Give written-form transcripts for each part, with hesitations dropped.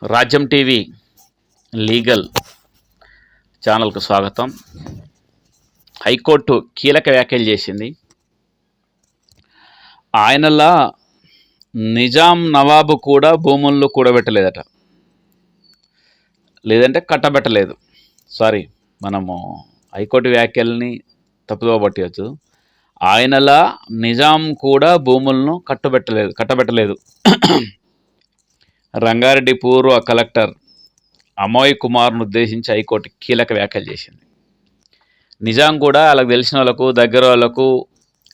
రాజ్యం TV legal ఛానల్కు స్వాగతం. హైకోర్టు కీలక వ్యాఖ్యలు చేసింది. ఆయనలా నిజాం నవాబు కూడా భూములను కూడబెట్టలేదట, లేదంటే కట్టబెట్టలేదు. సారీ, మనము హైకోర్టు వ్యాఖ్యల్ని తప్పుదోవ పట్టవచ్చు. ఆయనలా నిజాం కూడా భూములను కట్టబెట్టలేదు. రంగారెడ్డి పూర్వ కలెక్టర్ అమోయ్ కుమార్ను ఉద్దేశించి హైకోర్టు కీలక వ్యాఖ్యలు చేసింది. నిజాం కూడా వాళ్ళకి తెలిసిన వాళ్ళకు, దగ్గర వాళ్ళకు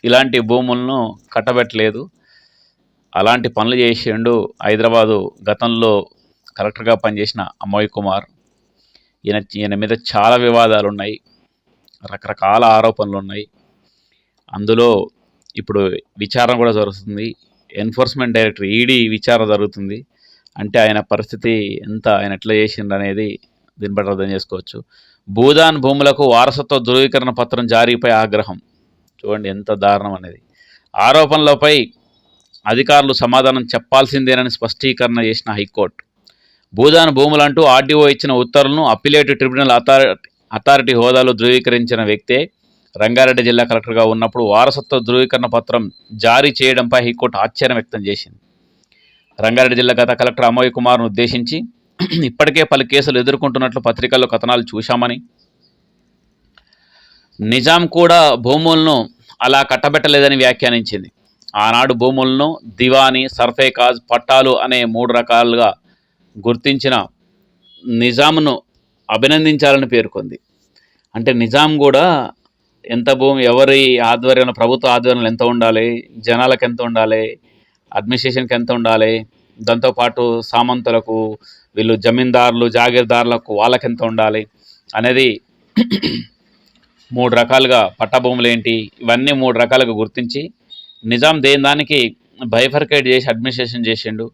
ఇలాంటి భూములను కట్టబెట్టలేదు, అలాంటి పనులు చేసిండు. హైదరాబాదు గతంలో కలెక్టర్గా పనిచేసిన అమోయ్ కుమార్, ఈయన మీద చాలా వివాదాలు ఉన్నాయి, రకరకాల ఆరోపణలు ఉన్నాయి. అందులో ఇప్పుడు విచారణ కూడా జరుగుతుంది. ఎన్ఫోర్స్మెంట్ డైరెక్టర్ ఈడీ విచారణ జరుగుతుంది. అంటే ఆయన పరిస్థితి ఎంత, ఆయన ఎట్లా చేసిండు అనేది దీన్ని బట్టి అర్థం చేసుకోవచ్చు. భూదాన్ భూములకు వారసత్వ ధృవీకరణ పత్రం జారీపై ఆగ్రహం. చూడండి ఎంత దారుణం అనేది. ఆరోపణలపై అధికారులు సమాధానం చెప్పాల్సిందేనని స్పష్టీకరణ చేసిన హైకోర్టు, భూదాన్ భూములంటూ ఆర్డీఓ ఇచ్చిన ఉత్తర్వులను అప్పీలేట్ ట్రిబ్యునల్ అథారిటీ హోదాలో ధృవీకరించిన వ్యక్తే రంగారెడ్డి జిల్లా కలెక్టర్గా ఉన్నప్పుడు వారసత్వ ధృవీకరణ పత్రం జారీ చేయడంపై హైకోర్టు ఆశ్చర్యం వ్యక్తం చేసింది. రంగారెడ్డి జిల్లా గత కలెక్టర్ అమోయ్ కుమార్ను ఉద్దేశించి ఇప్పటికే పలు కేసులు ఎదుర్కొంటున్నట్లు పత్రికల్లో కథనాలు చూశామని, నిజాం కూడా భూములను అలా కట్టబెట్టలేదని వ్యాఖ్యానించింది. ఆనాడు భూములను దివానీ, సర్ఫేకాజ్, పట్టాలు అనే 3 రకాలుగా గుర్తించిన నిజాంను అభినందించాలని పేర్కొంది. అంటే నిజాం కూడా ఎంత భూమి, ఎవరి ఆధ్వర్యంలో, ప్రభుత్వ ఆధ్వర్యంలో ఎంత ఉండాలి, జనాలకు ఎంత ఉండాలి, అడ్మినిస్ట్రేషన్కి ఎంత ఉండాలి, దాంతోపాటు సామంతులకు, వీళ్ళు జమీందారులు, జాగీర్దారులకు వాళ్ళకి ఎంత ఉండాలి అనేది 3 రకాలుగా, పట్టభూములు ఏంటి, ఇవన్నీ 3 రకాలుగా గుర్తించి నిజాం దానికి బైఫర్కేట్ చేసి అడ్మినిస్ట్రేషన్ చేసిండు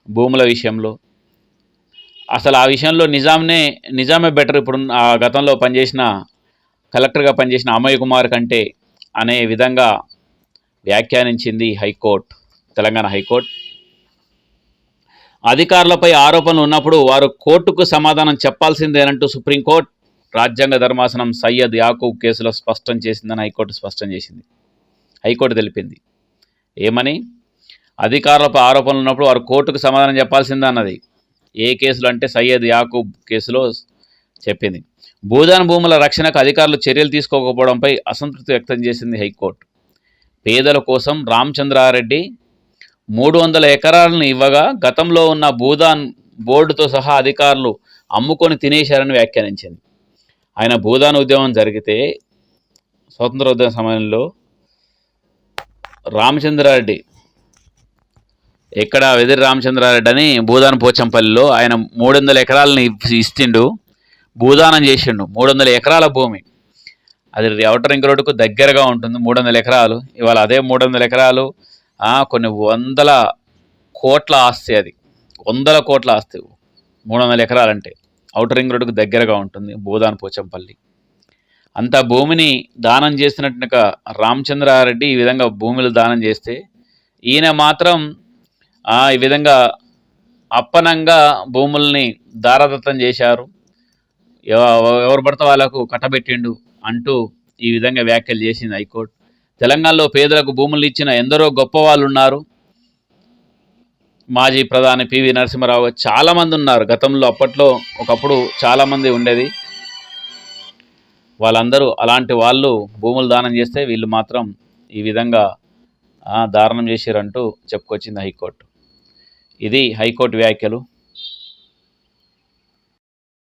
భూముల విషయంలో. అసలు ఆ విషయంలో నిజామే బెటర్ ఇప్పుడు ఆ గతంలో పనిచేసిన కలెక్టర్గా పనిచేసిన అమోయ్ కుమార్ కంటే అనే విధంగా వ్యాఖ్యానించింది హైకోర్టు, తెలంగాణ హైకోర్టు. అధికారులపై ఆరోపణలు ఉన్నప్పుడు వారు కోర్టుకు సమాధానం చెప్పాల్సిందేనంటూ సుప్రీంకోర్టు రాజ్యాంగ ధర్మాసనం సయ్యద్ యాకూబ్ కేసులో స్పష్టం చేసిందని హైకోర్టు స్పష్టం చేసింది. హైకోర్టు తెలిపింది ఏమని, అధికారులపై ఆరోపణలు ఉన్నప్పుడు వారు కోర్టుకు సమాధానం చెప్పాల్సిందే అన్నది. ఏ కేసులు అంటే సయ్యద్ యాకూబ్ కేసులో చెప్పింది. భూదాన్ భూముల రక్షణకు అధికారులు చర్యలు తీసుకోకపోవడంపై అసంతృప్తి వ్యక్తం చేసింది హైకోర్టు. పేదల కోసం రామచంద్రారెడ్డి 300 ఎకరాలను ఇవ్వగా గతంలో ఉన్న భూదాన్ బోర్డుతో సహా అధికారులు అమ్ముకొని తినేశారని వ్యాఖ్యానించింది. ఆయన భూదాన్ ఉద్యమం జరిగితే, స్వతంత్రోద్యమ సమయంలో రామచంద్రారెడ్డి, ఎక్కడ వెదిరి రామచంద్రారెడ్డి అని భూదాన్ పోచంపల్లిలో ఆయన 300 ఎకరాలను ఇచ్చిండు, భూదానం చేసిండు. 300 ఎకరాల భూమి, అది ఔటర్ రింగ్ రోడ్డుకు దగ్గరగా ఉంటుంది. 300 ఎకరాలు. ఇవాళ అదే 300 ఎకరాలు కొన్ని 100 కోట్ల ఆస్తి, అది 100 కోట్ల ఆస్తి. 300 ఎకరాలంటే ఔటర్ రింగ్ రోడ్డుకు దగ్గరగా ఉంటుంది భూదాన్ పోచంపల్లి. అంత భూమిని దానం చేసినట్టుగా రామచంద్రారెడ్డి ఈ విధంగా భూములు దానం చేస్తే, ఈయన మాత్రం ఈ విధంగా అప్పనంగా భూముల్ని దారదత్తం చేశారు, ఎవరు పడితే వాళ్ళకు కట్టబెట్టిండు అంటూ ఈ విధంగా వ్యాఖ్యలు చేసింది హైకోర్టు. తెలంగాణలో పేదలకు భూములు ఇచ్చిన ఎందరో గొప్ప వాళ్ళు ఉన్నారు. మాజీ ప్రధాని పివి నరసింహారావు, చాలామంది ఉన్నారు గతంలో. అప్పట్లో ఒకప్పుడు చాలామంది ఉండేది. వాళ్ళందరూ అలాంటి వాళ్ళు భూములు దానం చేస్తే వీళ్ళు మాత్రం ఈ విధంగా దారుణం చేశారంటూ చెప్పుకొచ్చింది హైకోర్టు. ఇది హైకోర్టు వ్యాఖ్యలు.